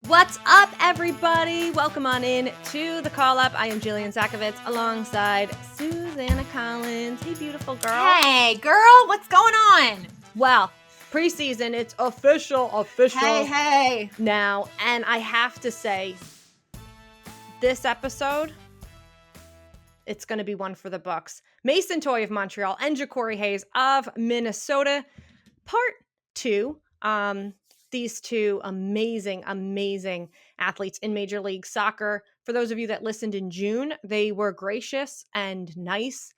What's up, everybody? Welcome on in to the call up. I am Jillian Zakovitz alongside Susanna Collins. Hey, beautiful girl. Hey, girl, what's going on? Well, preseason, it's official Hey. now. And I have to say, this episode, it's going to be one for the books. Mason Toye of Montreal and Jacori Hayes of Minnesota. Part 2. These two amazing athletes in Major League Soccer. For those of you that listened in June, they were gracious and nice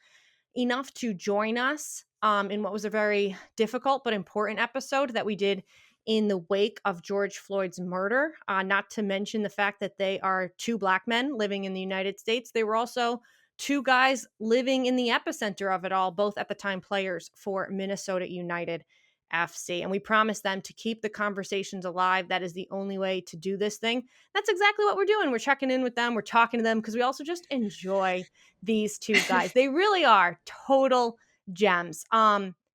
enough to join us in what was a very difficult but important episode that we did in the wake of George Floyd's murder. Not to mention the fact that they are two Black men living in the United States. They were also two guys living in the epicenter of it all, both at the time players for Minnesota United FC. And we promised them to keep the conversations alive. That is the only way to do this thing. That's exactly what we're doing. We're checking in with them. We're talking to them because we also just enjoy these two guys. They really are total gems.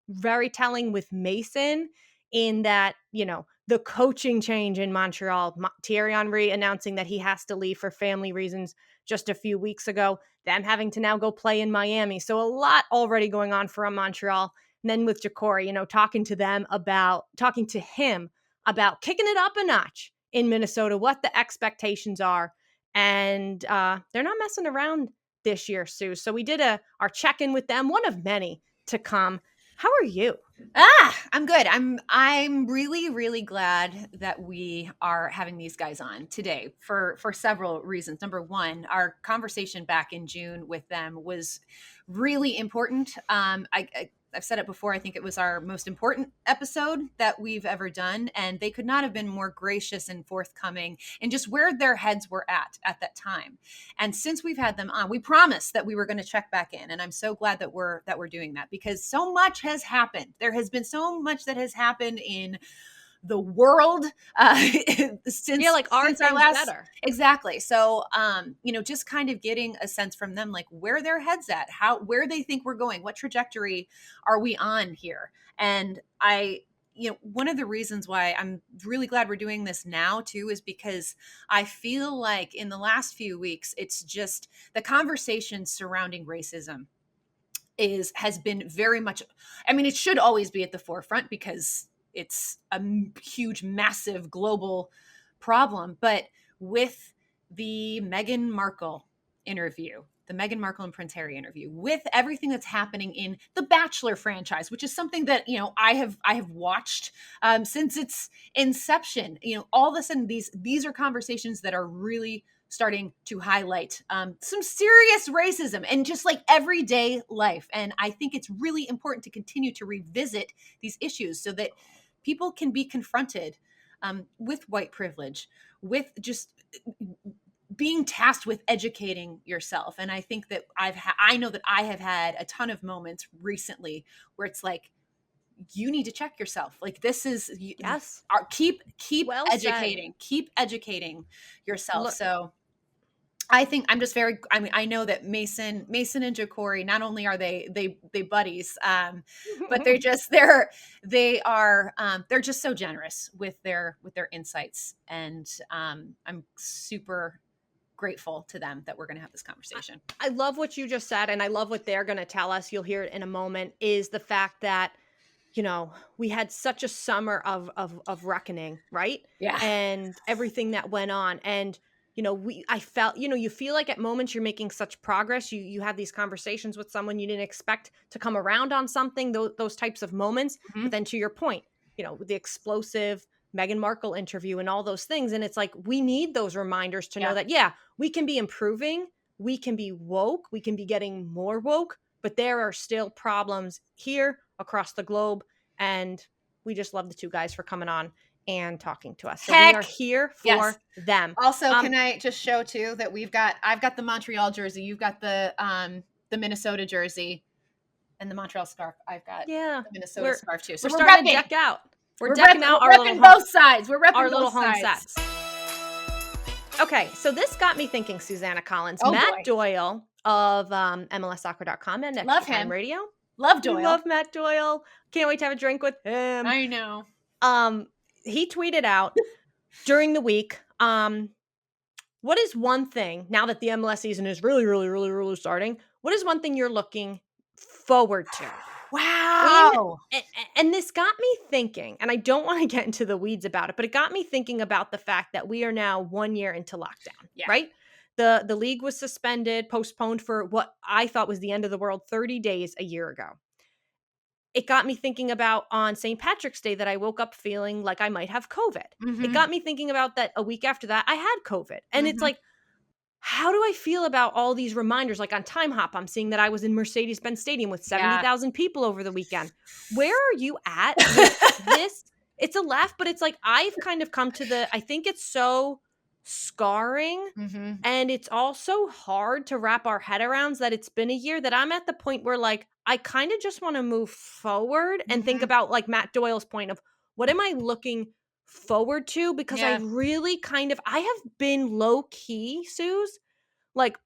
Very telling with Mason in that, the coaching change in Montreal, Thierry Henry announcing that he has to leave for family reasons just a few weeks ago, them having to now go play in Miami. So a lot already going on for Montreal. And then with Jacori, talking to him about kicking it up a notch in Minnesota, what the expectations are. And they're not messing around this year, Sue. So we did our check-in with them, one of many to come. How are you? I'm good. I'm really, really glad that we are having these guys on today for several reasons. Number one, our conversation back in June with them was really important. I've said it before. I think it was our most important episode that we've ever done. And they could not have been more gracious and forthcoming and just where their heads were at that time. And since we've had them on, we promised that we were going to check back in. And I'm so glad that we're doing that because so much has happened. There has been so much that has happened in the world since our last better. Exactly. So just kind of getting a sense from them like where their heads at, where they think we're going, what trajectory are we on here. And one of the reasons why I'm really glad we're doing this now too is because I feel like in the last few weeks it's just the conversation surrounding racism has been very much, it should always be at the forefront because it's a huge, massive global problem. But with the Meghan Markle interview, the Meghan Markle and Prince Harry interview, with everything that's happening in the Bachelor franchise, which is something that, I have watched since its inception, all of a sudden these are conversations that are really starting to highlight some serious racism and just like everyday life. And I think it's really important to continue to revisit these issues so that people can be confronted with white privilege, with just being tasked with educating yourself. And I think that I know that I have had a ton of moments recently where it's like, you need to check yourself. Like this is yes. Keep well educating. Said. Keep educating yourself. Look, so I think I'm just very. I know that Mason and Jacori, not only are they buddies, but they're just they're just so generous with their insights, and I'm super grateful to them that we're going to have this conversation. I love what you just said, and I love what they're going to tell us. You'll hear it in a moment. Is the fact that we had such a summer of reckoning, right? Yeah, and everything that went on, and I felt, you feel like at moments you're making such progress. You have these conversations with someone you didn't expect to come around on something, those types of moments. Mm-hmm. But then to your point, the explosive Meghan Markle interview and all those things. And it's like, we need those reminders to know that, we can be improving. We can be woke. We can be getting more woke, but there are still problems here across the globe. And we just love the two guys for coming on and talking to us. So we are here for them. Also, can I just show too that I've got the Montreal jersey, you've got the Minnesota jersey, and the Montreal scarf. I've got the Minnesota scarf too. So we're starting to deck out. We're decking out our little both sides. We're repping our little home sides. sets. Okay, so this got me thinking, Susanna Collins. Matt Doyle of MLSsoccer.com and Love him. Radio. Love Doyle. Love Matt Doyle. Can't wait to have a drink with him. I know. He tweeted out during the week What is one thing, now that the MLS season is really starting, what is one thing you're looking forward to? In Wow. and this got me thinking, and I don't want to get into the weeds about it, but it got me thinking about the fact that we are now 1 year into lockdown, Yeah. right? The league was suspended, postponed for what I thought was the end of the world 30 days a year ago. It got me thinking about on St. Patrick's Day that I woke up feeling like I might have COVID. It Mhm. got me thinking about that a week after that I had COVID. And it's Mhm. like, how do I feel about all these reminders? Like on Time Hop, I'm seeing that I was in Mercedes-Benz Stadium with Yeah. 70,000 people over the weekend. Where are you at with this? It's a laugh, but it's like I've kind of come to I think it's so scarring, Mhm. and it's also hard to wrap our head around that it's been a year that I'm at the point where like I kind of just want to move forward and think Mhm. about like Matt Doyle's point of what am I looking forward to? Because I Yeah. really I have been low key, Suze, like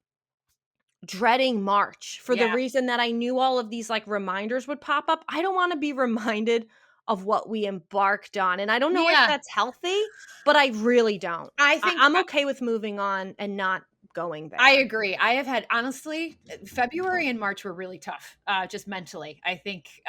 dreading March for the Yeah. reason that I knew all of these like reminders would pop up. I don't want to be reminded of what we embarked on. And I don't know if Yeah. that's healthy, but I really don't. I think I'm okay with moving on and not going I there. agree. I have had honestly, February and March were really tough, just mentally. I think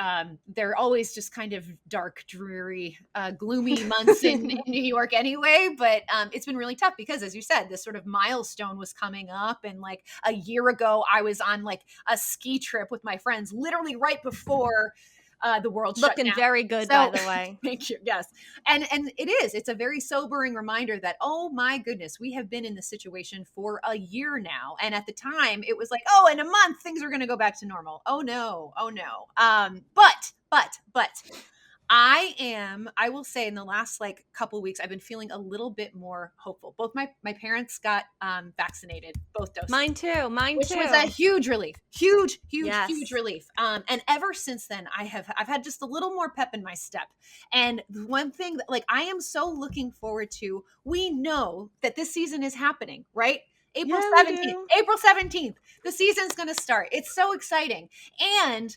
they're always just kind of dark, dreary, gloomy months in New York anyway. But it's been really tough because, as you said, this sort of milestone was coming up, and like a year ago, I was on like a ski trip with my friends, literally right before the world shut Looking down. very good, by So the way. thank you. Yes. And it's a very sobering reminder that, oh my goodness, we have been in this situation for a year now. And at the time it was like, oh, in a month things are going to go back to normal. Oh no. Oh no. But I will say in the last like couple weeks, I've been feeling a little bit more hopeful. Both my parents got vaccinated, both doses, Mine too. Mine which was a too. huge relief, huge Yes. relief. And ever since then, I've had just a little more pep in my step. And one thing that like I am so looking forward to, we know that this season is happening, right? April Yeah, we 17th, do. April 17th, the season's going to start. It's so exciting. And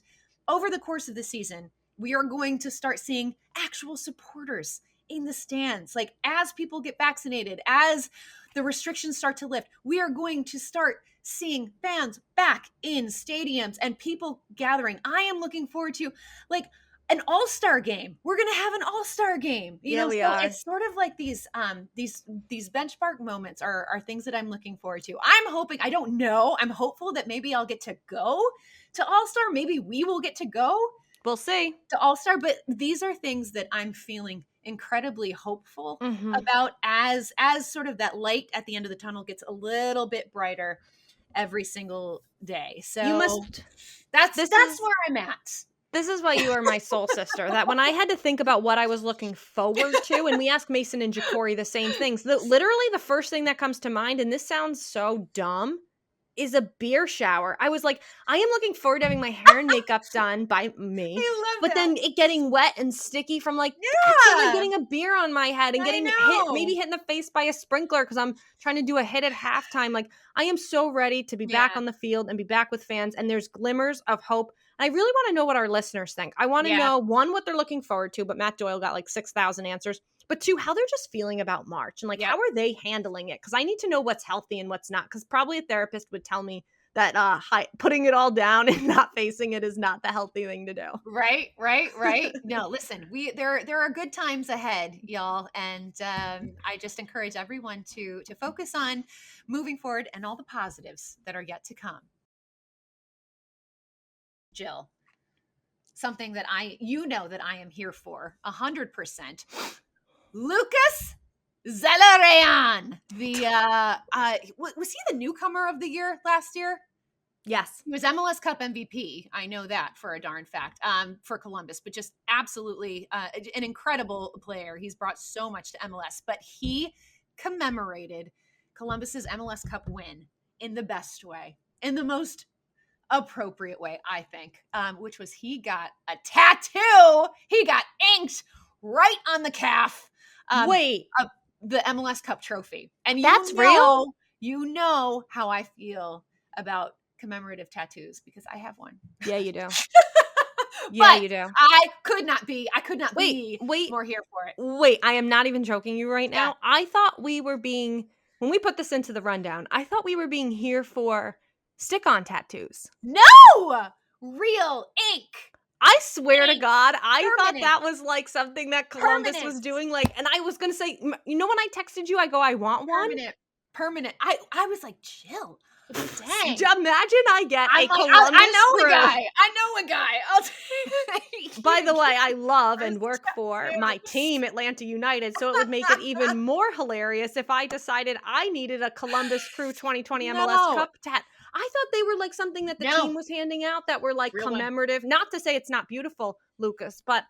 over the course of the season, we are going to start seeing actual supporters in the stands. Like as people get vaccinated, as the restrictions start to lift, we are going to start seeing fans back in stadiums and people gathering. I am looking forward to like an all-star game. We're going to have an all-star game. You Yeah, know, we so are. it's sort of like these benchmark moments are things that I'm looking forward to. I'm hoping, I don't know, I'm hopeful that maybe I'll get to go to all-star. Maybe we will get to go We'll see. to all-star, but these are things that I'm feeling incredibly hopeful Mhm. about as sort of that light at the end of the tunnel gets a little bit brighter every single day. You So must that's this is where I'm at. This is why you are my soul sister. That when I had to think about what I was looking forward to, and we asked Mason and Jacori the same things, literally the first thing that comes to mind, and this sounds so dumb, is a beer shower. I was like, I am looking forward to having my hair and makeup done by me, I love but that. then it getting wet and sticky from like accidentally Yeah, getting a beer on my head and I getting hit, know. maybe hit in the face by a sprinkler because I'm trying to do a hit at halftime. Like, I am so ready to be back Yeah, on the field and be back with fans, and there's glimmers of hope. And I really want to know what our listeners think. I want to yeah, know, one, what they're looking forward to, but Matt Doyle got like 6,000 answers. But two, how they're just feeling about March and like, yeah. how are they handling it? Because I need to know what's healthy and what's not. Because probably a therapist would tell me that putting it all down and not facing it is not the healthy thing to do. Right. No, listen, there are good times ahead, y'all, and I just encourage everyone to focus on moving forward and all the positives that are yet to come. Jill, something that that I am here for 100%. Lucas Zelarayan, was he the newcomer of the year last year? Yes. He was MLS Cup MVP. I know that for a darn fact, for Columbus, but just absolutely an incredible player. He's brought so much to MLS, but he commemorated Columbus's MLS Cup win in the best way, in the most appropriate way, I think, which was he got a tattoo. He got inked right on the calf Wait, of the MLS Cup trophy. And that's real? you know how I feel about commemorative tattoos because I have one. Yeah, you do. Yeah, But you do. I could not be Wait. more here for it. Wait, I am not even joking you right Yeah. now. I thought we were being, when we put this into the rundown, I thought we were being here for stick-on tattoos. No! Real ink. I swear to Ink. God, I thought Permanent. that was like something that Columbus was Permanent. doing. Like, and I was gonna say, you know, when I texted you, I go, I want one. Permanent. I was like, chill. Dang. Imagine I get I'm a like, Columbus I know crew. a guy. I know a guy. I'll take By the way, I love and First work for my tattoos. team, Atlanta United, so it would make it even more hilarious if I decided I needed a Columbus Crew 2020 MLS No. Cup tat. I thought they were like something that the No. team was handing out that were like Real one. commemorative. Not to say it's not beautiful, Lucas, but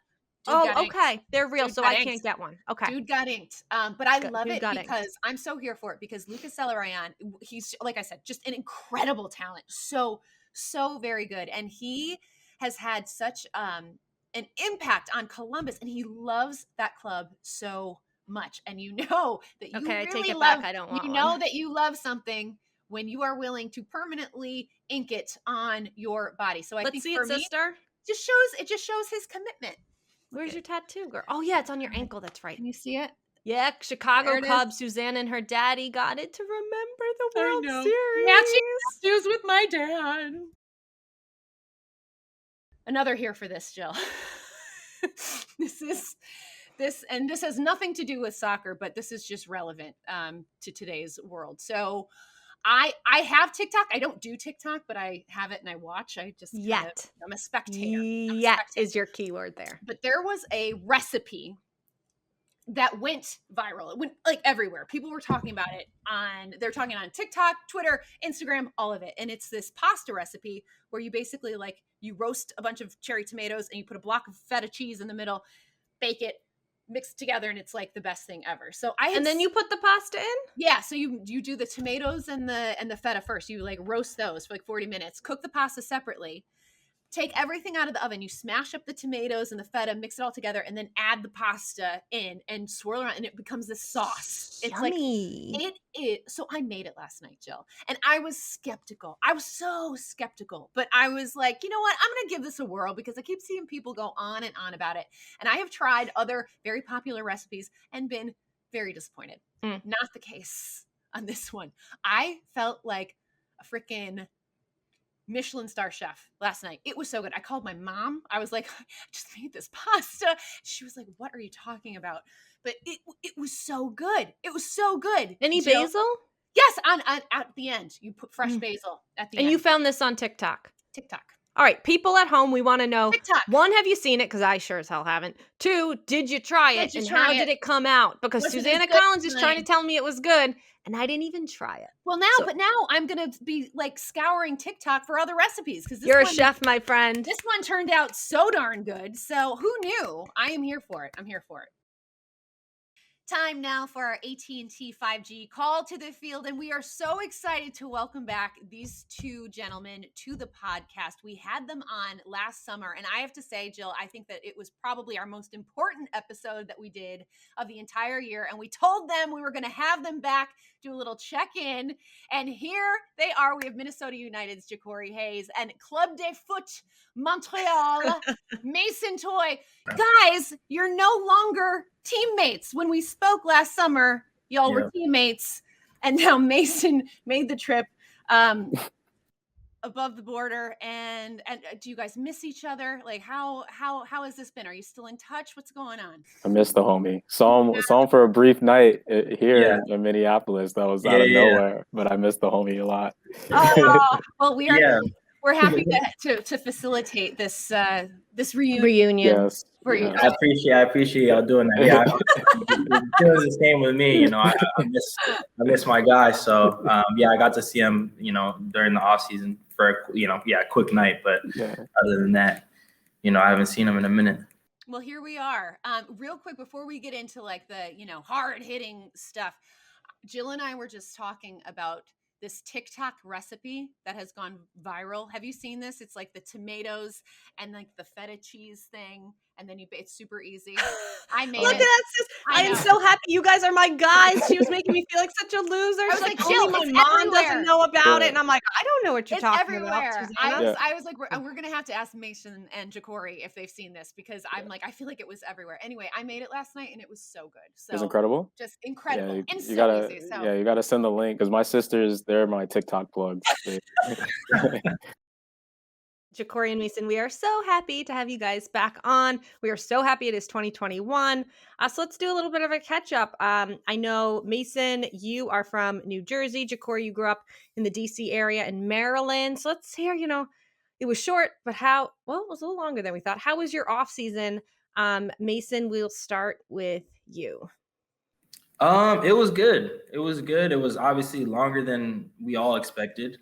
Dude got inked. okay, they're real, Dude so got I inked. can't get one. Okay, Dude got inked. But I love dude it got inked. because I'm so here for it because Lucas Celerayán, he's, like I said, just an incredible talent. So very good. And he has had such an impact on Columbus, and he loves that club so much. And you know that you Okay, I take really it love, back. I don't want you one. know that you love something when you are willing to permanently ink it on your body. So I Let's think see for it, me, sister. it just shows his commitment. Where's your tattoo, girl? Oh yeah, it's on your ankle. That's right. Can you see it? Yeah, Chicago There it is. Cubs. Suzanne and her daddy got it to remember the I World know. Series. Matching tattoos with my dad. Another here for this, Jill. This has nothing to do with soccer, but this is just relevant to today's world. So I have TikTok. I don't do TikTok, but I have it and I watch. I'm a spectator. Yet is your keyword there. But there was a recipe that went viral. It went like everywhere. People were talking about it they're talking on TikTok, Twitter, Instagram, all of it. And it's this pasta recipe where you basically like you roast a bunch of cherry tomatoes and you put a block of feta cheese in the middle, bake it, mix it together, and it's like the best thing ever. So And then you put the pasta in? Yeah, so you do the tomatoes and the feta first. You like roast those for like 40 minutes, cook the pasta separately. Take everything out of the oven. You smash up the tomatoes and the feta, mix it all together, and then add the pasta in and swirl around, and it becomes this sauce. It's Yummy. like it is. So I made it last night, Jill, and I was skeptical. I was so skeptical, but I was like, you know what? I'm going to give this a whirl because I keep seeing people go on and on about it, and I have tried other very popular recipes and been very disappointed. Not the case on this one. I felt like a freaking Michelin star chef last night. It was so good. I called my mom. I was like, I just made this pasta. She was like, what are you talking about? But it was so good. It was so good. Any Jill. basil? Yes, on at the end. You put fresh basil at the end. And you found this on TikTok? TikTok. All right, people at home, we want to know, TikTok. 1, have you seen it? Because I sure as hell haven't. 2, did you try it? And how did it come out? Because Was it as Susanna good Collins as is trying to mine? tell me it was good, and I didn't even try it. Well, now I'm going to be like scouring TikTok for other recipes. Because You're a chef, my friend. This one turned out so darn good. So who knew? I am here for it. I'm here for it. Time now for our AT&T 5G call to the field, and we are so excited to welcome back these two gentlemen to the podcast. We had them on last summer, and I have to say, Jill, I think that it was probably our most important episode that we did of the entire year, and we told them we were going to have them back, do a little check-in, and here they are. We have Minnesota United's Jacori Hayes and Club de Foot Montreal, Mason Toye. Guys, you're no longer teammates. When we spoke last summer, y'all were teammates, and now Mason made the trip above the border. And do you guys miss each other? Like, how has this been? Are you still in touch? What's going on? I miss the homie. Saw him for a brief night here in Minneapolis. That was out of nowhere, but I miss the homie a lot. Well, we're happy to facilitate this reunion. Yes. Yeah. I appreciate y'all doing that. Yeah, it feels the same with me. You know, I miss my guys. So I got to see him, you know, during the off season for a quick night. But other than that, you know, I haven't seen him in a minute. Well, here we are. Real quick before we get into like the hard hitting stuff, Jill and I were just talking about this TikTok recipe that has gone viral. Have you seen this? It's like the tomatoes and like the feta cheese thing. and then it's super easy. I made Look it. at that, sis. I am know. so happy. You guys are my guys. She was making me feel like such a loser. I was She's like, only chill, my it's mom doesn't everywhere. know about Yeah. it. And I'm like, I don't know what you're It's talking about, everywhere. Susanna. I was like, we're gonna have to ask Mason and Jacori if they've seen this, because I'm like, I feel like it was everywhere. Anyway, I made it last night and it was so good. So It was incredible. just incredible. Yeah, And you so gotta, easy. So yeah, you gotta send the link because my sisters, they're my TikTok plugs. Jacori and Mason, we are so happy to have you guys back on. We are so happy it is 2021. So let's do a little bit of a catch up. I know, Mason, you are from New Jersey. Jacori, you grew up in the DC area in Maryland. So let's hear, it was short, but it was a little longer than we thought. How was your off season? Mason, we'll start with you. It was good. It was good. It was obviously longer than we all expected,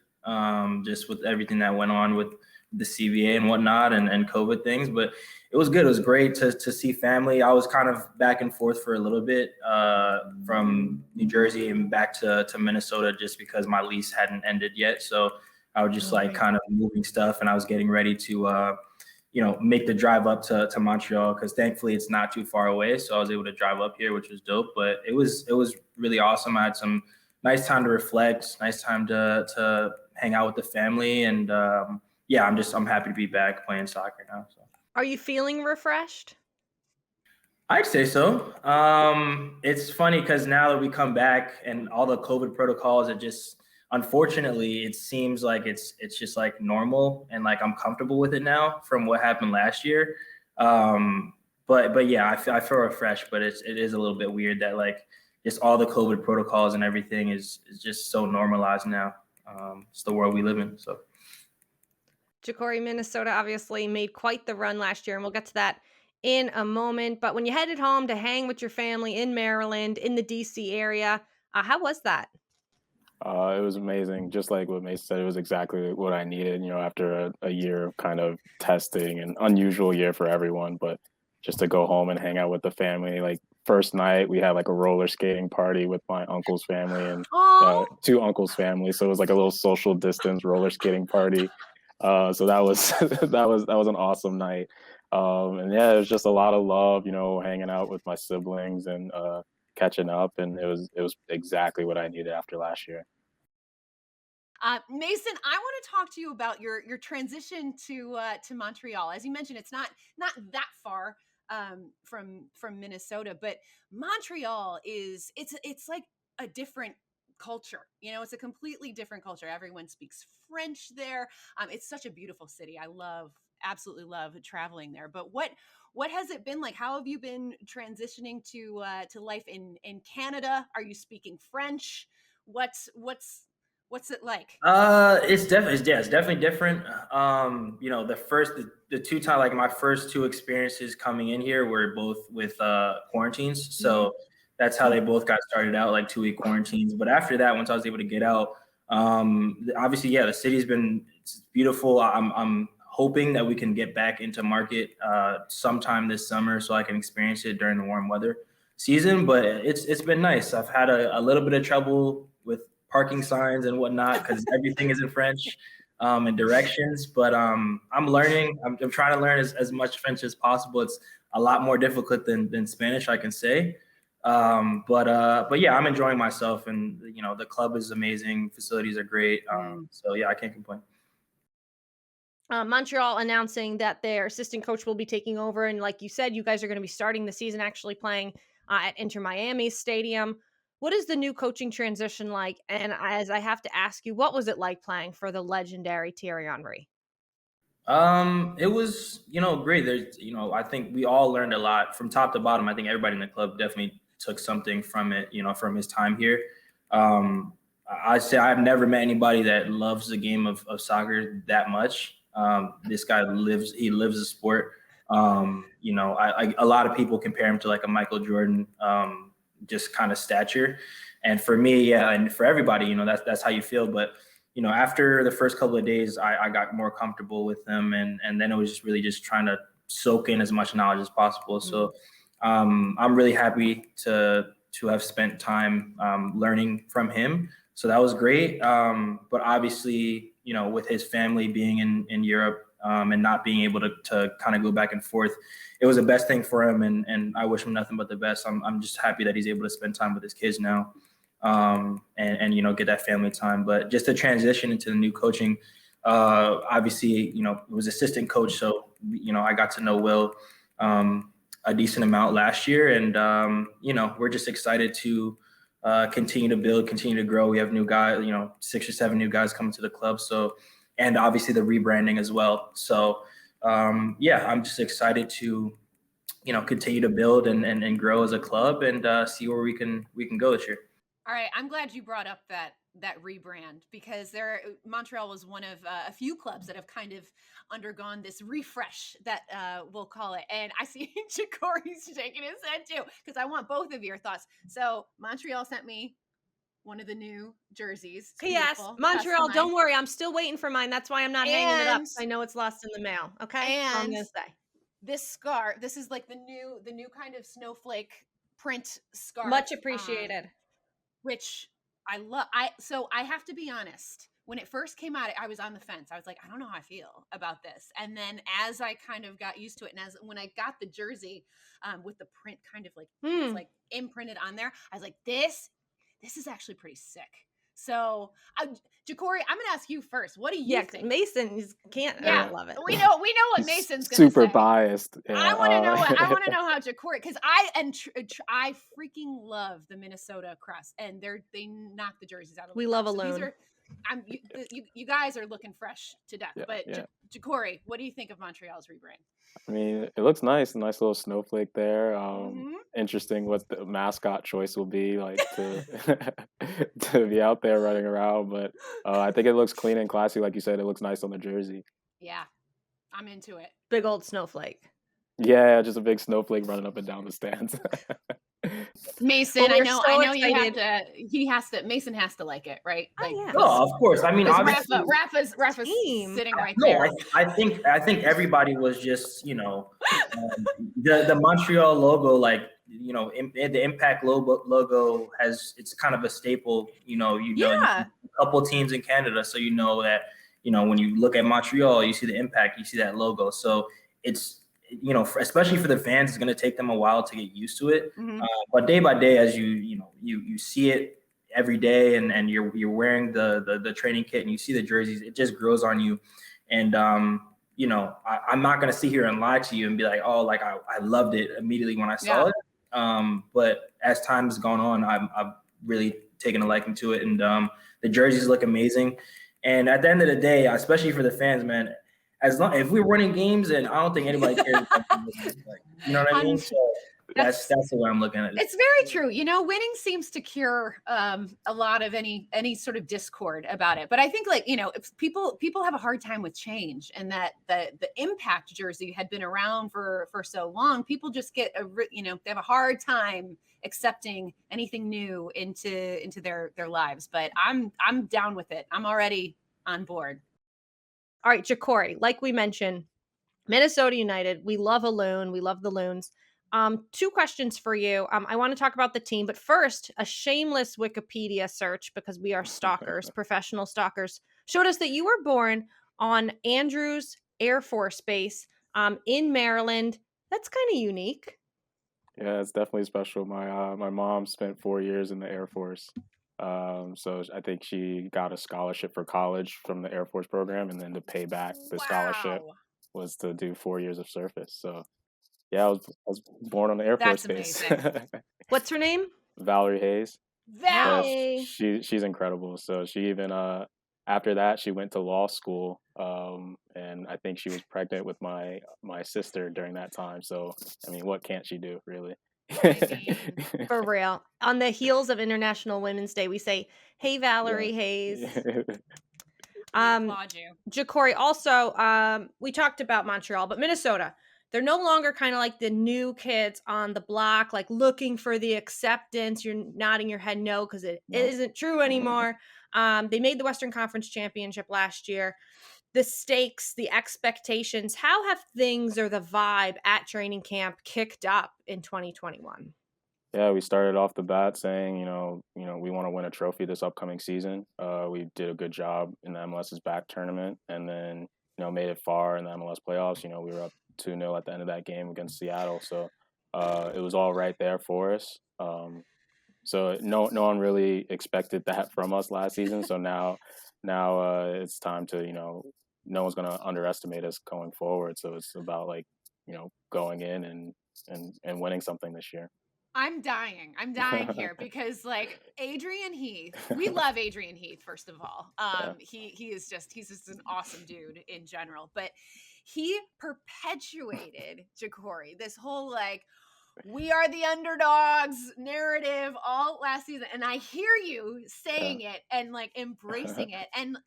just with everything that went on with the CBA and whatnot and COVID things. But it was good. It was great to see family. I was kind of back and forth for a little bit from New Jersey and back to Minnesota just because my lease hadn't ended yet. So I was just kind of moving stuff, and I was getting ready to make the drive up to Montreal, because thankfully it's not too far away. So I was able to drive up here, which was dope. But it was really awesome. I had some nice time to reflect, nice time to hang out with the family. And I'm happy to be back playing soccer now. So. Are you feeling refreshed? I'd say so. It's funny because now that we come back and all the COVID protocols, unfortunately, it seems like it's just like normal, and like I'm comfortable with it now from what happened last year. But yeah, I feel refreshed, but it is a little bit weird that like just all the COVID protocols and everything is just so normalized now. It's the world we live in. So. Jacori, Minnesota obviously made quite the run last year, and we'll get to that in a moment. But when you headed home to hang with your family in Maryland, in the DC area, how was that? It was amazing. Just like what Mason said, it was exactly what I needed, after a year of kind of testing, an unusual year for everyone, but just to go home and hang out with the family. Like first night, we had like a roller skating party with my uncle's family and two uncles' families. So it was like a little social distance roller skating party. So that was that was an awesome night. And yeah, it was just a lot of love, hanging out with my siblings and catching up, and it was exactly what I needed after last year. Mason, I want to talk to you about your transition to Montreal. As you mentioned, it's not that far from Minnesota, but Montreal it's like a different culture. It's a completely different culture. Everyone speaks French there. It's such a beautiful city. I absolutely love traveling there. But what has it been like? How have you been transitioning to life in Canada? Are you speaking French? What's it like? It's definitely different. The two times, like my first two experiences coming in here were both with quarantines. So that's how they both got started out, like 2-week quarantines. But after that, once I was able to get out, obviously, yeah, the city's it's beautiful. I'm hoping that we can get back into market sometime this summer so I can experience it during the warm weather season. But it's been nice. I've had a little bit of trouble with parking signs and whatnot because everything is in French and directions. But I'm learning. I'm trying to learn as much French as possible. It's a lot more difficult than Spanish, I can say. But yeah, I'm enjoying myself, and the club is amazing. Facilities are great. So yeah, I can't complain. Montreal announcing that their assistant coach will be taking over, and like you said, you guys are going to be starting the season actually playing at Inter Miami Stadium. What is the new coaching transition like? And as I have to ask you, what was it like playing for the legendary Thierry Henry? It was, great. There's, I think we all learned a lot from top to bottom. I think everybody in the club definitely took something from it, from his time here. I'd say I've never met anybody that loves the game of soccer that much. This guy lives the sport. A lot of people compare him to like a Michael Jordan, just kind of stature. And for me, yeah, and for everybody, that's how you feel. But, after the first couple of days, I got more comfortable with him. And then it was just really just trying to soak in as much knowledge as possible. So I'm really happy to have spent time learning from him. So that was great. But obviously, with his family being in Europe, and not being able to kind of go back and forth. It was the best thing for him, and I wish him nothing but the best. I'm just happy that he's able to spend time with his kids now, and get that family time. But just to transition into the new coaching, obviously, it was assistant coach, so I got to know Will a decent amount last year, and we're just excited to continue to build, continue to grow. We have new guys, 6 or 7 new guys coming to the club, so, and obviously the rebranding as well. So I'm just excited to continue to build and grow as a club, and see where we can go this year. All right, I'm glad you brought up that rebrand, because Montreal was one of a few clubs that have kind of undergone this refresh, that we'll call it. And I see Jacori's shaking his head too, because I want both of your thoughts. So Montreal sent me one of the new jerseys. Yes, Montreal, don't worry, I'm still waiting for mine. That's why I'm not hanging it up. I know it's lost in the mail. Okay, and I'm gonna say this scarf. This is like the new kind of snowflake print scarf. Much appreciated. Which I love. So I have to be honest. When it first came out, I was on the fence. I was like, I don't know how I feel about this. And then as I kind of got used to it, and when I got the jersey with the print kind of like it's like imprinted on there, I was like, this is actually pretty sick. So, Jacori, I'm going to ask you first. What do you think? Mason can't. Yeah, I love it. We know what Mason's going to say. Super biased. Yeah, I want to know. I want to know how Jacori, because I freaking love the Minnesota crest, and they knock the jerseys out of the We love a Loon. You guys are looking fresh to death. Yeah, but yeah. Jacori, what do you think of Montreal's rebrand? I mean, it looks nice. A nice little snowflake there. Interesting what the mascot choice will be, like to be out there running around. But I think it looks clean and classy. Like you said, it looks nice on the jersey. Yeah, I'm into it. Big old snowflake. Yeah, just a big snowflake running up and down the stands. Mason, I know you have to. Mason has to like it, right? Like, of course. I mean, obviously, Rafa's sitting right there. I think everybody was just, the Montreal logo, like, the Impact logo it's kind of a staple. A couple teams in Canada, so that when you look at Montreal, you see the Impact, you see that logo. So it's especially for the fans, it's going to take them a while to get used to it. But day by day, as you see it every day, and you're wearing the training kit and you see the jerseys, it just grows on you. And I'm not going to sit here and lie to you and be like, oh, like I loved it immediately when I saw it. But as time has gone on, I've really taken a liking to it, and the jerseys look amazing. And at the end of the day, especially for the fans, man, if we're winning games, and I don't think anybody cares about you know what I mean? So that's the way I'm looking at it. It's very true. Winning seems to cure a lot of any sort of discord about it. But I think, like, if people have a hard time with change, and that the Impact jersey had been around for so long, people just get they have a hard time accepting anything new into their lives. But I'm down with it. I'm already on board. All right, Jacori, like we mentioned, Minnesota United, we love a Loon. We love the Loons. 2 questions for you. I want to talk about the team, but first, a shameless Wikipedia search, because we are stalkers, professional stalkers, showed us that you were born on Andrews Air Force Base in Maryland. That's kind of unique. Yeah, it's definitely special. My mom spent 4 years in the Air Force. So I think she got a scholarship for college from the Air Force program, and then to pay back the scholarship was to do 4 years of service. So yeah, I was born on the Air Force Base. What's her name? Valerie Hayes. Valerie. She's incredible. So she even after that she went to law school, and I think she was pregnant with my sister during that time. So I mean, what can't she do, really? For real. On the heels of International Women's Day, we say, "Hey, Valerie Hayes." Applaud you. Jacori, also, we talked about Montreal, but Minnesota, they're no longer kind of like the new kids on the block, like looking for the acceptance. You're nodding your head no, because it isn't true anymore. They made the Western Conference Championship last year. The stakes, the expectations, how have things, or the vibe at training camp, kicked up in 2021? Yeah, we started off the bat saying, we want to win a trophy this upcoming season. We did a good job in the MLS's back tournament, and then made it far in the MLS playoffs. We were up 2-0 at the end of that game against Seattle. So it was all right there for us. So no one really expected that from us last season. So now it's time to, no one's going to underestimate us going forward. So it's about like, going in and winning something this year. I'm dying here because like Adrian Heath, we love Adrian Heath, first of all. He's just an awesome dude in general, but he perpetuated Jacori, this whole like, we are the underdogs narrative all last season. And I hear you saying it and like embracing it. And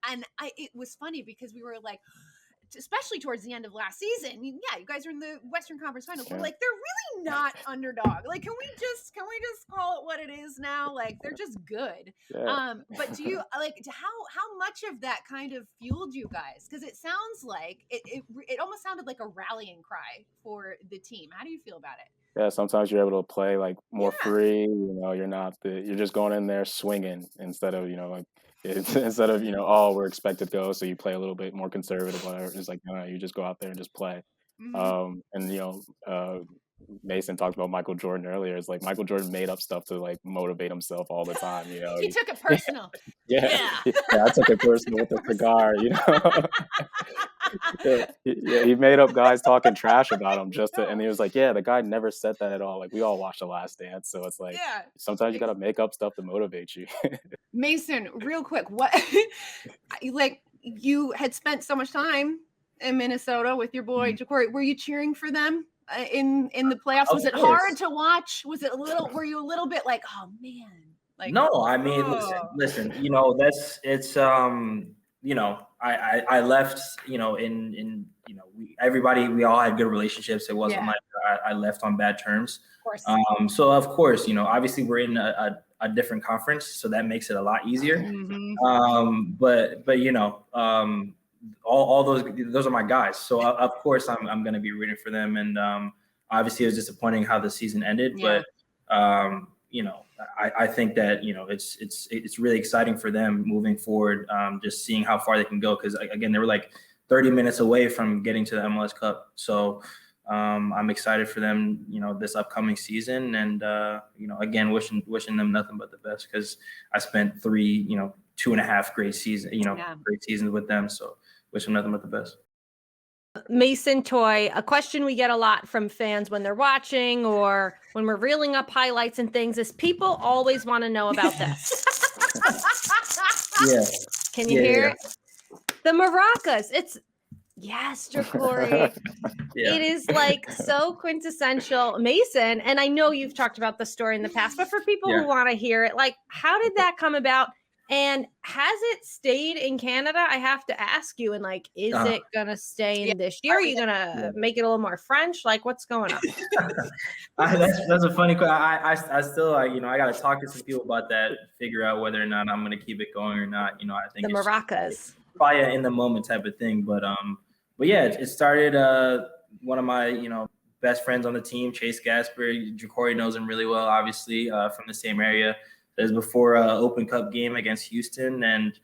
it was funny because we were like, especially towards the end of last season, you guys are in the Western Conference Finals. We're like, they're really not underdog. Like, can we just call it what it is now? Like, they're just good. Yeah. But do you like how much of that kind of fueled you guys? Because it sounds like it almost sounded like a rallying cry for the team. How do you feel about it? Yeah, sometimes you're able to play like more free. You're just going in there swinging instead of we're expected to go, so you play a little bit more conservative. Whatever. It's like no, you just go out there and just play. And Mason talked about Michael Jordan earlier. It's like Michael Jordan made up stuff to like motivate himself all the time. He took it personal. Yeah, I took it personal with the cigar. He made up guys talking trash about him and he was like, yeah, the guy never said that at all. Like we all watched The Last Dance, so it's like sometimes you got to make up stuff to motivate you. Mason, real quick, what like you had spent so much time in Minnesota with your boy Jacori. Were you cheering for them in the playoffs? Was it hard to watch? Was it were you a little bit like, oh man? Like no, I mean, listen, I left, we all had good relationships. It wasn't like I left on bad terms. Of course. So of course, obviously we're in a different conference, so that makes it a lot easier. But all those are my guys. So of course I'm going to be rooting for them. And obviously it was disappointing how the season ended, but I think that it's really exciting for them moving forward. Just seeing how far they can go, because again they were like 30 minutes away from getting to the MLS Cup. So I'm excited for them, this upcoming season, and again wishing them nothing but the best, because I spent 2.5 great seasons with them. So wish them nothing but the best. Mason, Toye, a question we get a lot from fans when they're watching or when we're reeling up highlights and things is people always want to know about this. Can you hear it? The Maracas. Yes, Jacori. It is like so quintessential Mason. And I know you've talked about the story in the past, but for people who want to hear it, like, how did that come about? And has it stayed in Canada? I have to ask you. And like, is it going to stay in this year? Are you going to make it a little more French? Like, what's going on? That's a funny question. I still, I got to talk to some people about that, figure out whether or not I'm going to keep it going or not. I think the Maracas. Probably an in the moment type of thing. But yeah, it started, one of my, best friends on the team, Chase Gasper. Jacori knows him really well, obviously, from the same area. It was before an Open Cup game against Houston, and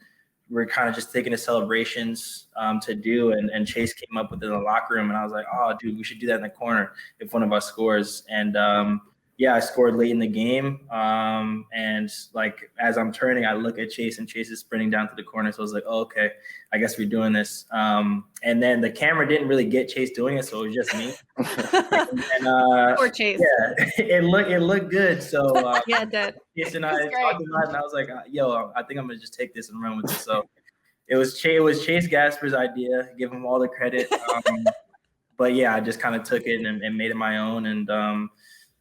we're kind of just taking the celebrations to do. And Chase came up with it in the locker room, and I was like, oh, dude, we should do that in the corner if one of us scores. And I scored late in the game. And like as I'm turning, I look at Chase, and Chase is sprinting down to the corner. So I was like, oh, okay, I guess we're doing this. And then the camera didn't really get Chase doing it, so it was just me. and Poor Chase. Yeah, it looked good. So it did. Chase and I talked about it, and I was like, yo, I think I'm gonna just take this and run with it. So it was Chase Gasper's idea. Give him all the credit. But yeah, I just kind of took it and made it my own, and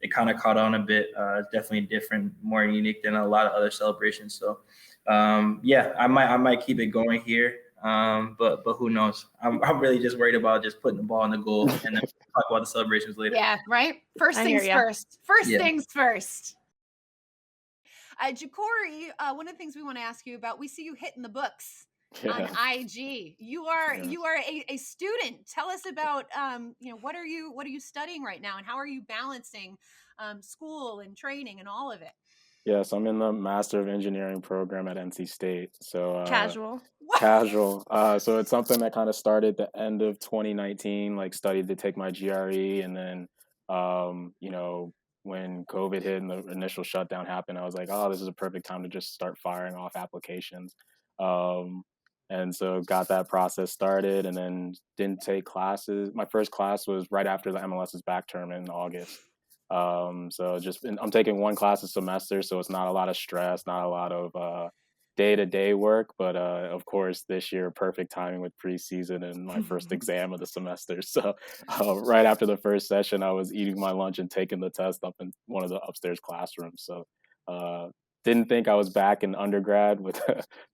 it kind of caught on a bit. It's definitely different, more unique than a lot of other celebrations. So I might keep it going here. But who knows? I'm really just worried about just putting the ball in the goal and then talk about the celebrations later. Yeah, right. First things first. Things first. Jacori, one of the things we want to ask you about, we see you hitting the books on IG. You are a student. Tell us about what are you studying right now, and how are you balancing school and training and all of it? Yes, I'm in the Master of Engineering program at NC State. So casual. casual. So it's something that kind of started the end of 2019, like studied to take my GRE. And then, you know, when COVID hit and the initial shutdown happened, I was like, oh, this is a perfect time to just start firing off applications. Um, and so got that process started and then didn't take classes. My first class was right after the MLS's back term in August. So just I'm taking one class a semester, so it's not a lot of stress, not a lot of day-to-day work, but of course this year perfect timing with preseason and my first exam of the semester. So right after the first session, I was eating my lunch and taking the test up in one of the upstairs classrooms. So didn't think I was back in undergrad with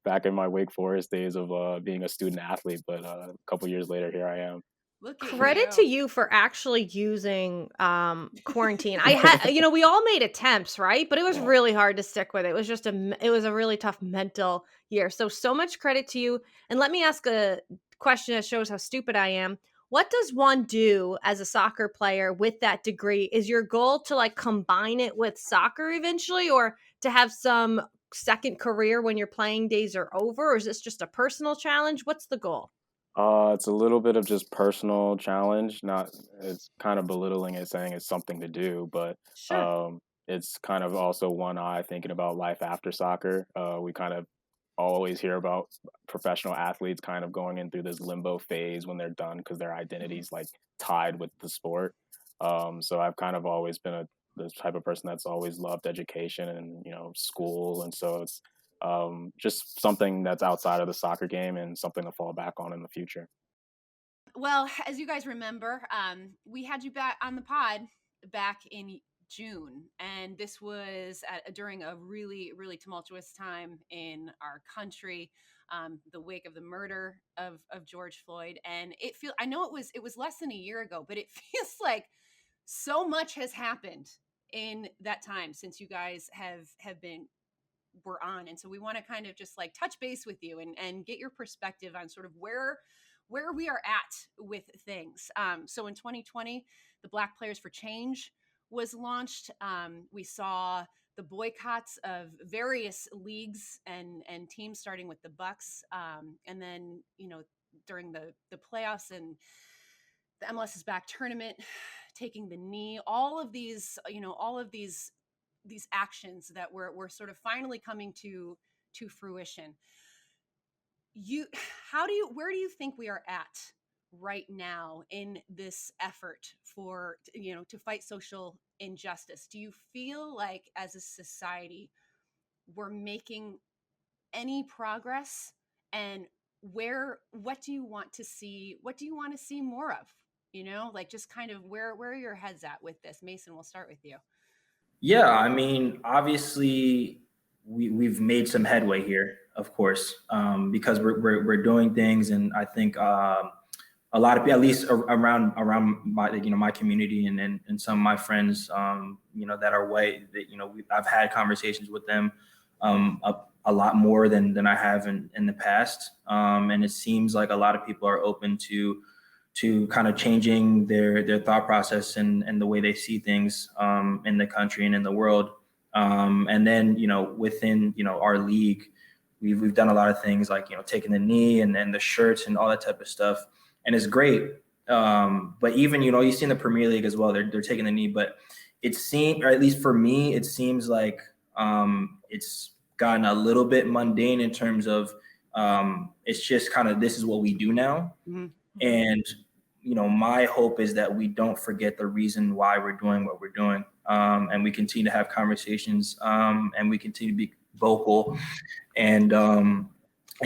back in my Wake Forest days of being a student athlete, but a couple years later, here I am. Look at Credit to you for actually using quarantine. I had, you know, we all made attempts, right? But it was really hard to stick with. It was just it was a really tough mental year. So much credit to you. And let me ask a question that shows how stupid I am. What does one do as a soccer player with that degree? Is your goal to like combine it with soccer eventually, or to have some second career when your playing days are over? Or is this just a personal challenge? What's the goal? It's a little bit of just personal challenge. Not, it's kind of belittling it, saying it's something to do, but Sure. it's kind of also one eye thinking about life after soccer. We kind of always hear about professional athletes kind of going in through this limbo phase when they're done because their identity's like tied with the sport. So I've kind of always been the type of person that's always loved education and, you know, school, and so it's just something that's outside of the soccer game and something to fall back on in the future. Well, as you guys remember, we had you back on the pod back in June, and this was during a really, really tumultuous time in our country, the wake of the murder of George Floyd. And I know it was less than a year ago, but it feels like so much has happened in that time since you guys were on. And so we want to kind of just like touch base with you and get your perspective on sort of where we are at with things. So in 2020, the Black Players for Change was launched. We saw the boycotts of various leagues and teams, starting with the Bucks, and then, you know, during the playoffs and the MLS's back tournament, taking the knee, all of these, you know, all of these actions that were sort of finally coming to fruition. Where do you think we are at right now in this effort for, you know, to fight social injustice? Do you feel like as a society we're making any progress? And what do you want to see more of? You know, like just kind of where are your heads at with this? Mason, we'll start with you. Yeah, I mean, obviously, we've made some headway here, of course, because we're doing things, and I think a lot of people, at least around my, you know, my community and some of my friends, you know, that are white, that, you know, I've had conversations with them a lot more than I have in the past, and it seems like a lot of people are open to kind of changing their thought process and the way they see things in the country and in the world. And then, you know, within, you know, our league, we've done a lot of things like, you know, taking the knee and the shirts and all that type of stuff. And it's great. But even, you know, you see in the Premier League as well, they're taking the knee, but it seems, or at least for me, it seems like it's gotten a little bit mundane in terms of it's just kind of, this is what we do now. Mm-hmm. And, you know, my hope is that we don't forget the reason why we're doing what we're doing, and we continue to have conversations, and we continue to be vocal, and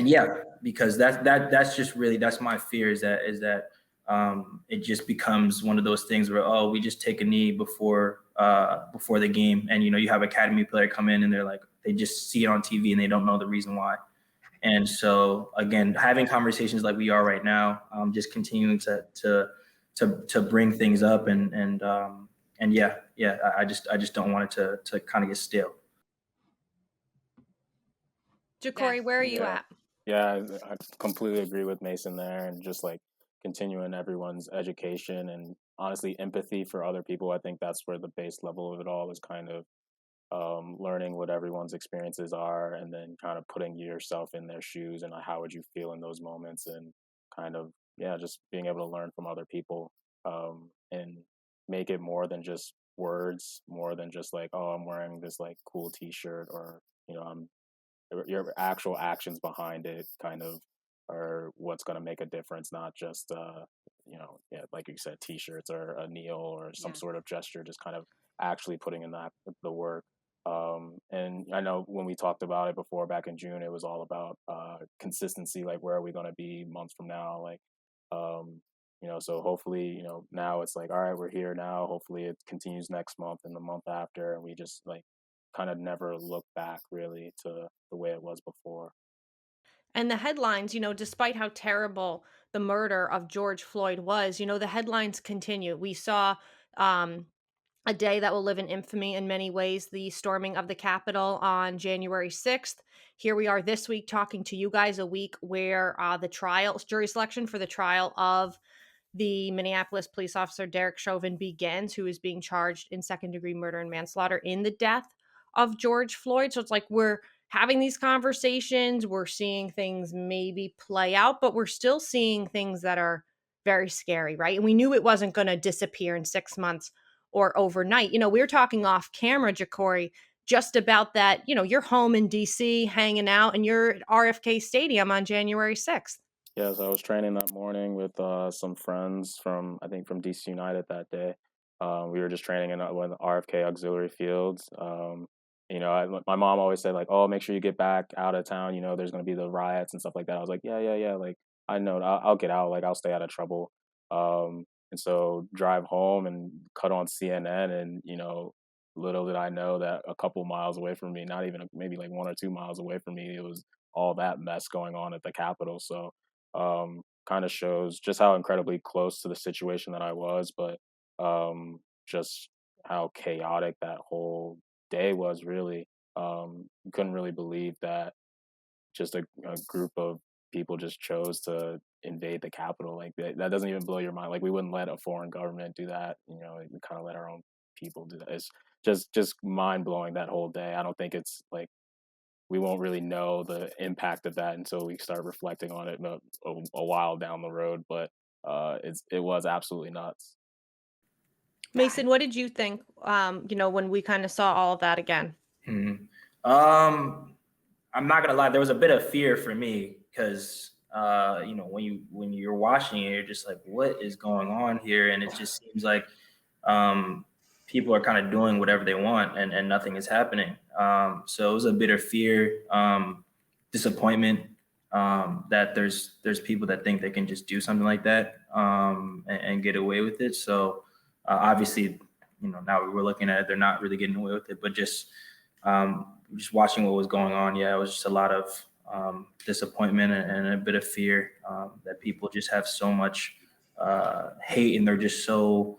yeah, because that's just really, that's my fear, is that it just becomes one of those things where, oh, we just take a knee before the game, and, you know, you have academy player come in and they're like, they just see it on TV and they don't know the reason why. And so, again, having conversations like we are right now, just continuing to bring things up, and yeah, I just don't want it to kind of get stale. Jacori, where are you at? Yeah, I completely agree with Mason there, and just like continuing everyone's education and honestly empathy for other people. I think that's where the base level of it all is kind of learning what everyone's experiences are, and then kind of putting yourself in their shoes and how would you feel in those moments, and kind of yeah, just being able to learn from other people, and make it more than just words, more than just like, oh, I'm wearing this like cool T-shirt, or I'm your actual actions behind it kind of are what's going to make a difference, not just yeah, like you said, T-shirts or a kneel or some Yeah. sort of gesture, just kind of actually putting in that the work. And I know when we talked about it before back in June, it was all about consistency, like where are we going to be months from now, like so hopefully now it's like, all right, we're here now, hopefully it continues next month and the month after, and we just like kind of never look back really to the way it was before. And the headlines, despite how terrible the murder of George Floyd was, the headlines continue. We saw um, a day that will live in infamy in many ways, the storming of the Capitol on January 6th. Here we are this week talking to you guys, a week where the jury selection for the trial of the Minneapolis police officer Derek Chauvin begins, who is being charged in second-degree murder and manslaughter in the death of George Floyd. So it's like we're having these conversations, we're seeing things maybe play out, but we're still seeing things that are very scary, right? And we knew it wasn't going to disappear in 6 months or overnight. We were talking off camera, Jacori, just about that. You're home in DC hanging out, and you're at RFK Stadium on January 6th. Yes, I was training that morning with some friends from, I think, from DC United that day. We were just training in one of the RFK auxiliary fields. My mom always said like, "Oh, make sure you get back out of town. There's going to be the riots and stuff like that." I was like, "Yeah, yeah, yeah. Like, I know, I'll get out. Like, I'll stay out of trouble." And so drive home and cut on CNN, and little did I know that a couple miles away from me, not even maybe like 1 or 2 miles away from me, it was all that mess going on at the Capitol. So kind of shows just how incredibly close to the situation that I was, but just how chaotic that whole day was. Really, you couldn't really believe that just a group of people just chose to invade the Capitol. Like that doesn't even blow your mind. Like we wouldn't let a foreign government do that. We kind of let our own people do that. It's just mind blowing that whole day. I don't think it's like we won't really know the impact of that until we start reflecting on it a while down the road. But it was absolutely nuts. Mason, what did you think? When we kind of saw all of that again. Mm-hmm. I'm not gonna lie, there was a bit of fear for me because when you're watching it, you're just like, what is going on here? And it just seems like people are kind of doing whatever they want, and nothing is happening. So it was a bit of fear, disappointment, that there's people that think they can just do something like that and get away with it. So obviously, now we're looking at it, they're not really getting away with it, but just watching what was going on, yeah, it was just a lot of disappointment and a bit of fear that people just have so much hate, and they're just so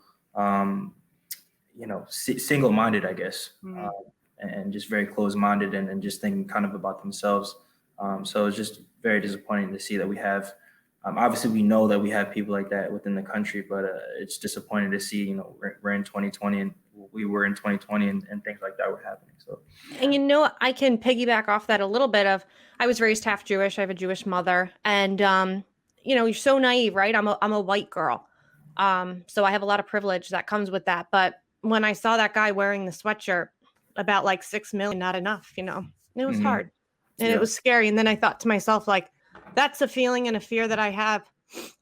single-minded, I guess, and just very close-minded, and just thinking kind of about themselves. So it's just very disappointing to see that we have. Obviously, we know that we have people like that within the country, but it's disappointing to see. We're in 2020, and we were in 2020, and things like that were happening. So, and I can piggyback off that a little bit. I was raised half Jewish. I have a Jewish mother, and you're so naive, right? I'm a white girl, so I have a lot of privilege that comes with that. But when I saw that guy wearing the sweatshirt, about like 6 million, not enough, it was hard, and it was scary. And then I thought to myself, like, that's a feeling and a fear that I have.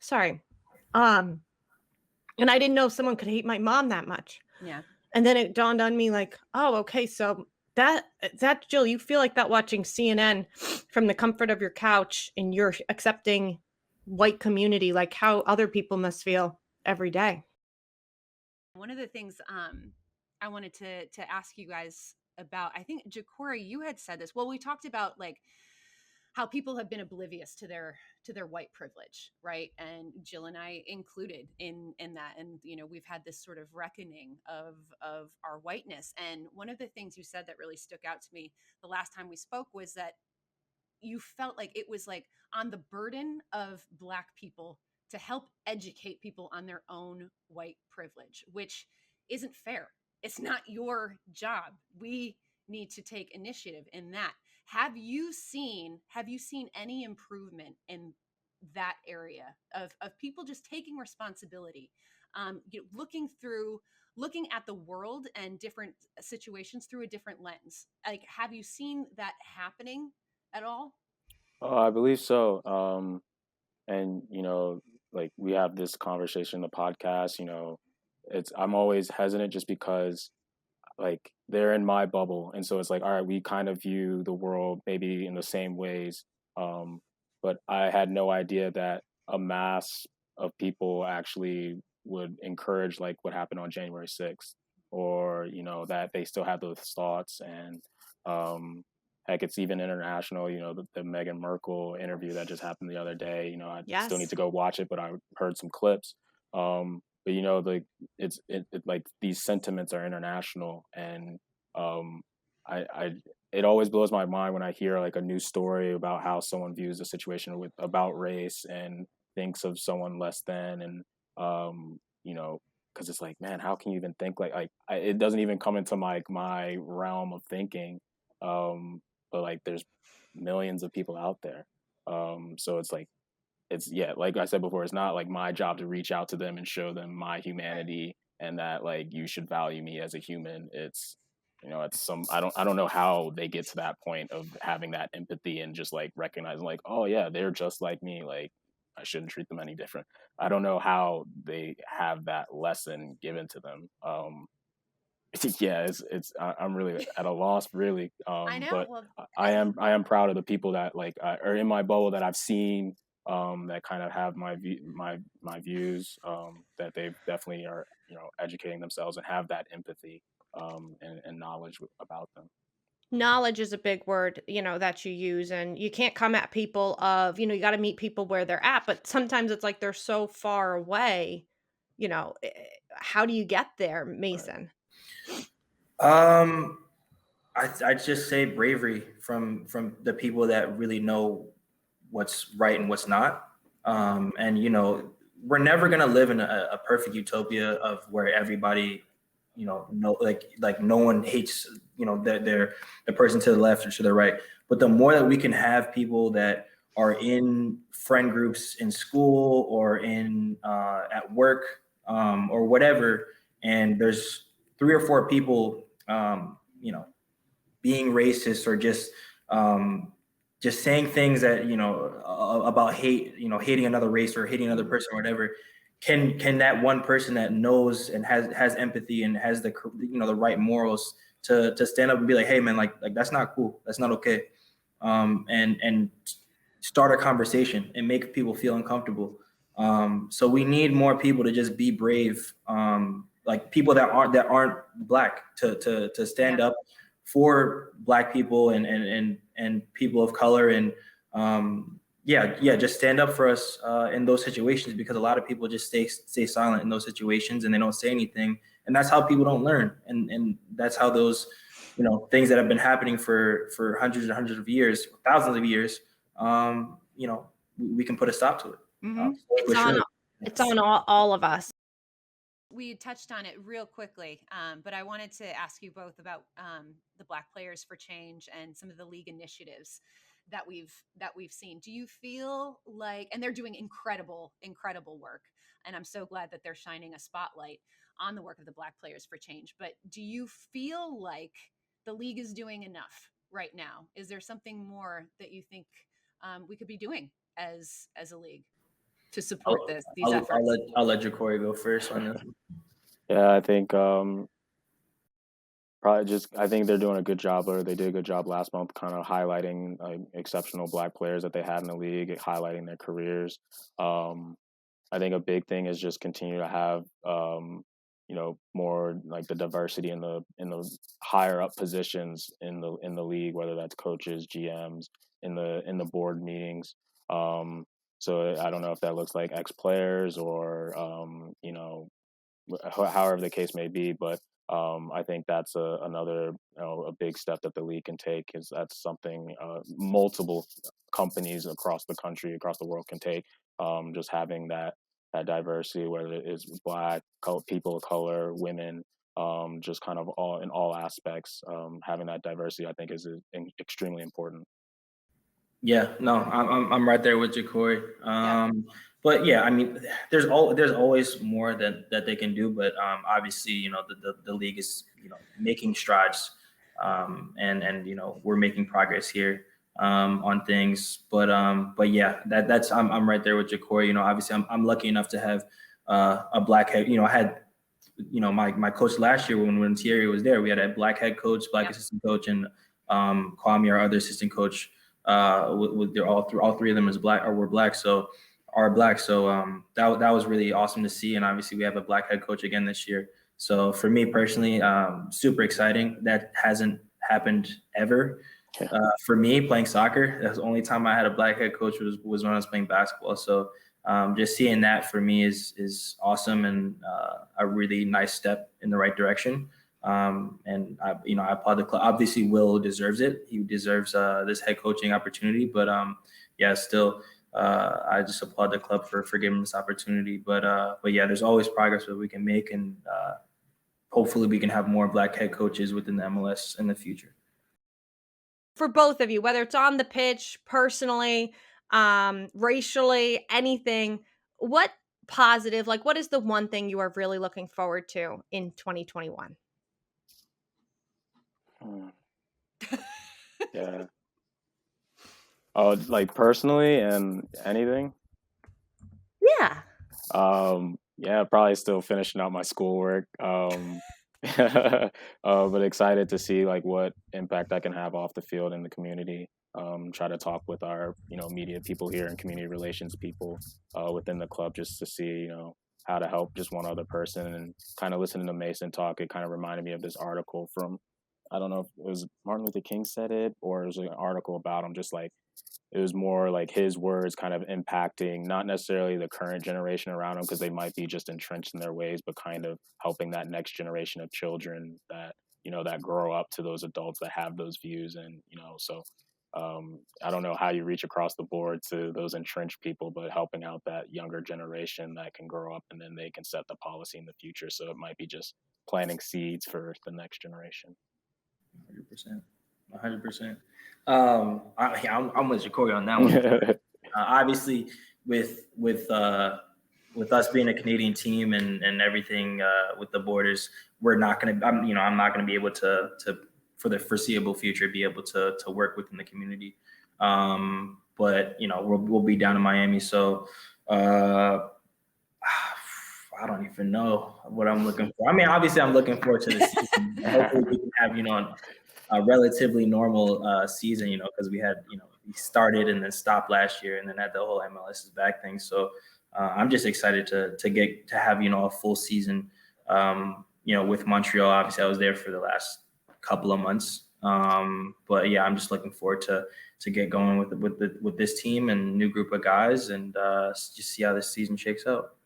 Sorry. And I didn't know someone could hate my mom that much. Yeah. And then it dawned on me like, oh, okay. So that Jill, you feel like that watching CNN from the comfort of your couch and you're accepting white community, like how other people must feel every day. One of the things I wanted to ask you guys about, I think Jacori, you had said this. Well, we talked about like how people have been oblivious to their white privilege, right? And Jill and I included in that. And we've had this sort of reckoning of our whiteness. And one of the things you said that really stuck out to me the last time we spoke was that you felt like it was like on the burden of Black people to help educate people on their own white privilege, which isn't fair. It's not your job. We need to take initiative in that. Have you seen any improvement in that area of people just taking responsibility, looking at the world and different situations through a different lens? Like, have you seen that happening at all? I believe so. And like we have this conversation in the podcast. I'm always hesitant just because like they're in my bubble, and so it's like, all right, we kind of view the world maybe in the same ways. But I had no idea that a mass of people actually would encourage like what happened on January 6th, or that they still have those thoughts. And heck, it's even international. The Meghan Merkel interview that just happened the other day. I still need Yes. to go watch it, but I heard some clips. But like like these sentiments are international. And I it always blows my mind when I hear like a news story about how someone views a situation about race and thinks of someone less than. And because it's like, man, how can you even think it doesn't even come into my realm of thinking. But like there's millions of people out there. So it's like, like I said before, it's not like my job to reach out to them and show them my humanity and that like you should value me as a human. It's I don't know how they get to that point of having that empathy and just like recognizing like, oh yeah, they're just like me, like I shouldn't treat them any different. I don't know how they have that lesson given to them. Yeah, I'm really at a loss, really. I know. But Well, I am proud of the people that like are in my bubble that I've seen, that kind of have my views, that they definitely are educating themselves and have that empathy, and knowledge about them. Knowledge is a big word, that you use, and you can't come at people of, you got to meet people where they're at, but sometimes it's like they're so far away, how do you get there, Mason? I'd just say bravery from the people that really know what's right and what's not. And we're never gonna live in a perfect utopia of where everybody, no, like no one hates, they're the person to the left or to the right. But the more that we can have people that are in friend groups in school or in at work, or whatever, and there's 3 or 4 people, being racist or just saying things that about hate, hating another race or hating another person or whatever, can that one person that knows and has empathy and has the the right morals to stand up and be like, hey man, like that's not cool, that's not okay, and start a conversation and make people feel uncomfortable. So we need more people to just be brave, like people that aren't black to stand up for black people and people of color. And just stand up for us in those situations, because a lot of people just stay silent in those situations and they don't say anything, and that's how people don't learn, and that's how those things that have been happening for hundreds and hundreds of years, thousands of years, we can put a stop to it. It's on all of us. We touched on it real quickly, but I wanted to ask you both about the Black Players for Change and some of the league initiatives that we've seen. Do you feel like, and they're doing incredible work, and I'm so glad that they're shining a spotlight on the work of the Black Players for Change, but do you feel like the league is doing enough right now? Is there something more that you think we could be doing as a league to support these efforts? I'll let Jacori go first on this. Yeah, I think I think they're doing a good job, or they did a good job last month, kind of highlighting exceptional Black players that they had in the league, highlighting their careers. I think a big thing is just continue to have more like the diversity in the higher up positions in the league, whether that's coaches, GMs, in the board meetings. So I don't know if that looks like ex players or however the case may be, but I think that's another a big step that the league can take, is that's something multiple companies across the country, across the world can take. Just having that diversity, whether it is Black, people of color, women, just kind of all in all aspects. Having that diversity, I think, is extremely important. Yeah, no, I'm right there with Jacori. But yeah, I mean, there's always more that they can do. But obviously, you know, the league is, you know, making strides, and you know, we're making progress here on things. But yeah, that's I'm right there with Jacori. You know, obviously, I'm lucky enough to have a black head. You know, I had, you know, my coach last year when Thierry was there, we had a black head coach, black assistant coach, and Kwame, our other assistant coach. With they're all three of them is black or were black, so that was really awesome to see. And obviously we have a black head coach again this year. So for me personally, super exciting. That hasn't happened ever. For me playing soccer, that's the only time I had a black head coach was when I was playing basketball. So just seeing that for me is awesome, and a really nice step in the right direction. And I applaud the club. Obviously, Will deserves it. He deserves this head coaching opportunity. But yeah, still, I just applaud the club for giving this opportunity. But yeah, there's always progress that we can make, and hopefully, we can have more black head coaches within the MLS in the future. For both of you, whether it's on the pitch, personally, racially, anything, what positive, like what is the one thing you are really looking forward to in 2021? Yeah. Oh, like personally and anything? Yeah. Yeah, probably still finishing out my schoolwork. But excited to see like what impact I can have off the field in the community. Try to talk with our, you know, media people here and community relations people within the club, just to see, you know, how to help just one other person. And kind of listening to Mason talk, it kind of reminded me of this article from, I don't know if it was Martin Luther King said it, or it was an article about him, just like, it was more like his words kind of impacting not necessarily the current generation around them, because they might be just entrenched in their ways, but kind of helping that next generation of children that, you know, that grow up to those adults that have those views. And, you know, so I don't know how you reach across the board to those entrenched people, but helping out that younger generation that can grow up and then they can set the policy in the future. So it might be just planting seeds for the next generation. 100%. 100%. I'm with Jacori on that one. Obviously, with us being a Canadian team and everything with the borders, we're not going to. I'm not going to be able to for the foreseeable future be able to work within the community. But you know, we'll be down in Miami, so I don't even know what I'm looking for. I mean, obviously, I'm looking forward to this season. Hopefully, we can have, you know, a relatively normal season, you know, because we started and then stopped last year, and then had the whole MLS is back thing. So I'm just excited to have, you know, a full season, you know, with Montreal. Obviously, I was there for the last couple of months, but yeah, I'm just looking forward to get going with this team and new group of guys, and just see how this season shakes out.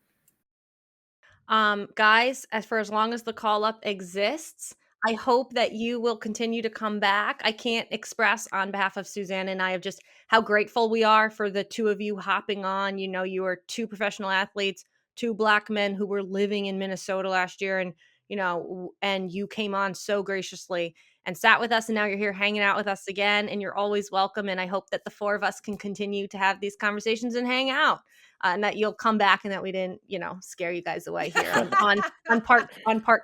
Guys, as long as the call up exists, I hope that you will continue to come back. I can't express on behalf of Suzanne and I of just how grateful we are for the two of you hopping on. You know, you are two professional athletes, two Black men who were living in Minnesota last year, and you know, and you came on so graciously and sat with us, and now you're here hanging out with us again, and you're always welcome. And I hope that the four of us can continue to have these conversations and hang out. And that you'll come back, and that we didn't, you know, scare you guys away here on part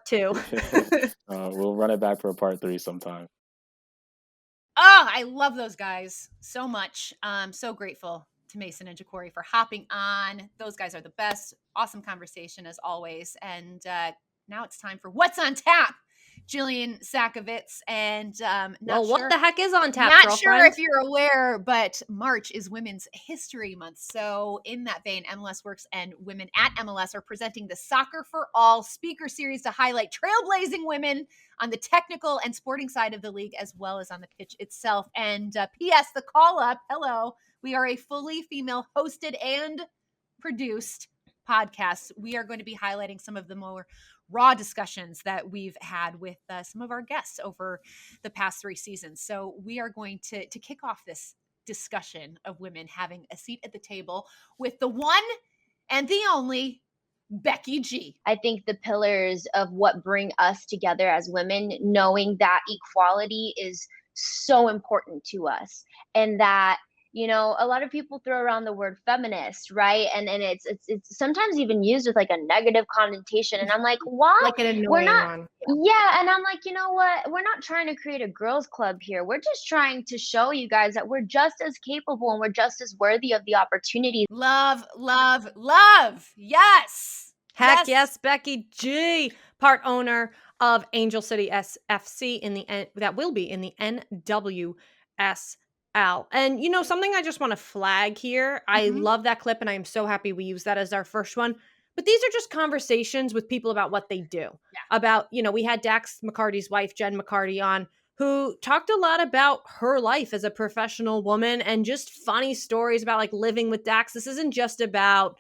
two. We'll run it back for a part 3 sometime. Oh, I love those guys so much. I'm so grateful to Mason and Jacori for hopping on. Those guys are the best. Awesome conversation as always. And now it's time for What's on Tap. Jillian Sakovitz, and what the heck is on tap? Not girlfriend? sure if you're aware, but March is Women's History Month. So in that vein, MLS Works and Women at MLS are presenting the Soccer for All speaker series to highlight trailblazing women on the technical and sporting side of the league, as well as on the pitch itself. And P.S. the call up. Hello, we are a fully female hosted and produced podcast. We are going to be highlighting some of the more raw discussions that we've had with some of our guests over the past 3 seasons. So we are going to kick off this discussion of women having a seat at the table with the one and the only Becky G. I think the pillars of what bring us together as women, knowing that equality is so important to us, and that, you know, a lot of people throw around the word feminist, right? And it's sometimes even used with like a negative connotation. And I'm like, why? Like an We're annoying not. one. Yeah, and I'm like, you know what? We're not trying to create a girls' club here. We're just trying to show you guys that we're just as capable and we're just as worthy of the opportunity. Love, love, love. Yes. Heck yes, Becky G, part owner of Angel City SFC in the that will be in the NWSL. And you know, something I just want to flag here. I love that clip and I am so happy we used that as our first one. But these are just conversations with people about what they do. Yeah. About, you know, we had Dax McCarty's wife, Jen McCarty, on, who talked a lot about her life as a professional woman and just funny stories about like living with Dax. This isn't just about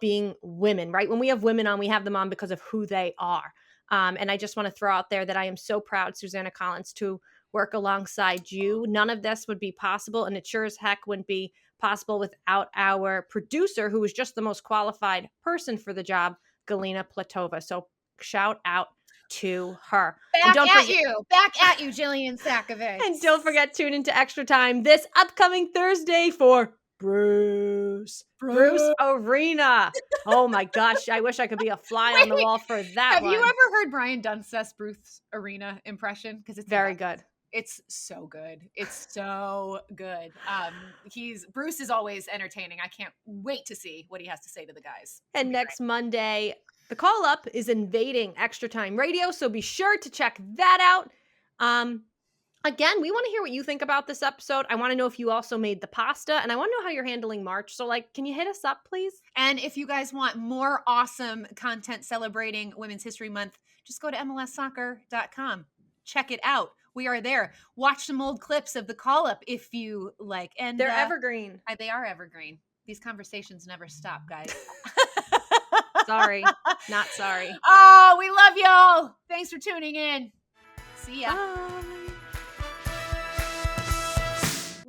being women, right? When we have women on, we have them on because of who they are. And I just want to throw out there that I am so proud, Susanna Collins, to work alongside you. None of this would be possible, and it sure as heck wouldn't be possible without our producer, who is just the most qualified person for the job, Galina Platova. So shout out to her. Back at you, Jillian Sakovic. And don't forget, tune into Extra Time this upcoming Thursday for Bruce Arena. Oh my gosh, I wish I could be a fly on the wall for that. Have you ever heard Brian Dunst's Bruce Arena impression? Because it's very good. It's so good. It's so good. Bruce is always entertaining. I can't wait to see what he has to say to the guys. And next Monday, the call up is invading Extra Time Radio, so be sure to check that out. Again, we want to hear what you think about this episode. I want to know if you also made the pasta, and I want to know how you're handling March. So, like, can you hit us up, please? And if you guys want more awesome content celebrating Women's History Month, just go to MLSsoccer.com. Check it out. We are there. Watch some old clips of the call-up if you like. And they're evergreen. They are evergreen. These conversations never stop, guys. Sorry. Not sorry. Oh, we love y'all. Thanks for tuning in. See ya. Bye.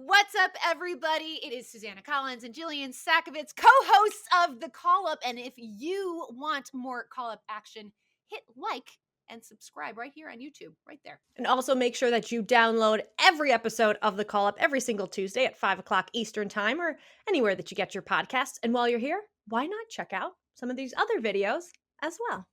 What's up, everybody? It is Susanna Collins and Jillian Sakovic, co-hosts of The Call-Up. And if you want more call-up action, hit like and subscribe right here on YouTube, right there. And also make sure that you download every episode of The Call-Up every single Tuesday at 5 o'clock Eastern Time or anywhere that you get your podcasts. And while you're here, why not check out some of these other videos as well?